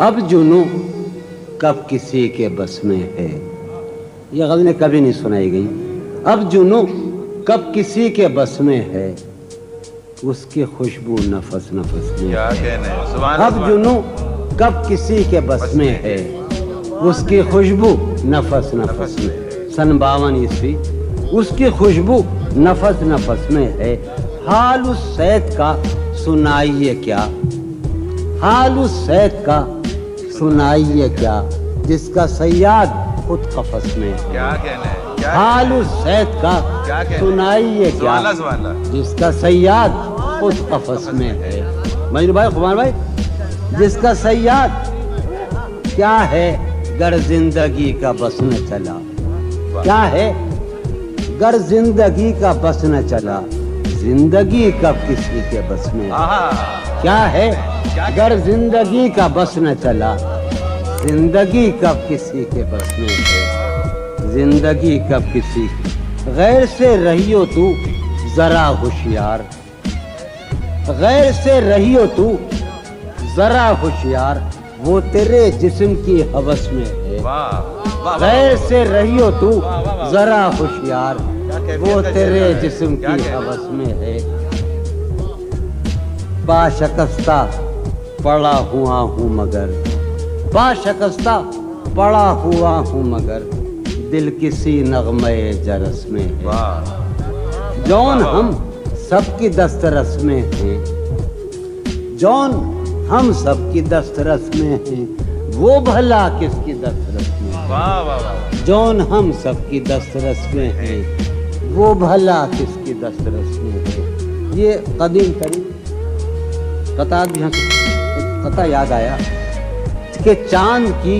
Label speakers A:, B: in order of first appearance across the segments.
A: अब जुनू कब किसी के बस में है। ये गज़लें कभी नहीं सुनाई गई। अब जुनू कब किसी के बस में है, उसकी खुशबू नफस नफस में।
B: क्या कहने हैं, सुभान
A: अब
B: अल्लाह।
A: जुनू कब किसी के बस में है, उसकी खुशबू नफस नफस में। सन 52 ईस्वी। उसकी खुशबू नफस नफस में है। हाल उस सैद का सुनाइए क्या, हाल उस सैद का सुनाइए क्या, जिसका सैयाद खुद कफस में है।
B: क्या कहने हैं, क्या
A: हाल उस सैद का
B: क्या कहने हैं?
A: सुनाइए क्या,
B: सुभान अल्लाह, सुभान अल्लाह।
A: जिसका सैयाद खुद कफस में है। मजनू भाई, खुमार भाई, जिसका सैयाद क्या है, गर जिंदगी का बस न चला। क्या है, गर जिंदगी का बस न चला, जिंदगी कब किसी के बस में है।
B: आहा,
A: क्या है, गर जिंदगी का बस न चला, जिंदगी कब किसी के बस में है, जिंदगी कब किसी की। गैर से रहियो तू जरा होशियार, गैर से रहियो तू जरा होशियार, वो तेरे जिस्म की हवस में है।
B: वाह, वाह,
A: गैर से रहियो तू
B: वाह।
A: जरा होशियार, वो तेरे जिस्म
B: क्या
A: की
B: कहते हैं?
A: हवस में है। बाशकस्ता पड़ा हुआ हूँ मगर, बाशकस्ता पड़ा हुआ हूँ मगर, दिल किसी नगमे जरस में है।
B: वाह,
A: जौन हम सबकी दस्तरस में हैं, जौन हम सबकी दस्तरस में हैं, वो भला किसकी दस्तरस में है।
B: वाह, वाह, वाह।
A: जौन हम सबकी दस्तरस में हैं, वो भला किसकी दस्तरस में है। ये कदीम तरीन कता भी, कता याद आया कि चांद की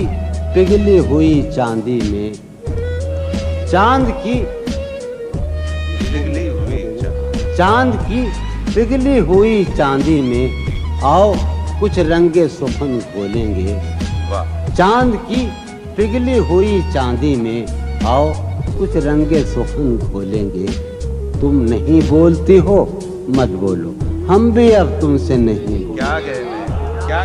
A: पिघली हुई चांदी में, चांद की
B: पिघली हुई
A: चांद की पिघली हुई चांदी में, आओ कुछ रंगे सुखन खोलेंगे।
B: वाह,
A: चांद की पिघली हुई चांदी में, आओ कुछ रंगे सुखन खोलेंगे। तुम नहीं बोलती हो, मत बोलो, हम भी अब तुमसे नहीं बोलेंगे।
B: क्या कहने हैं, क्या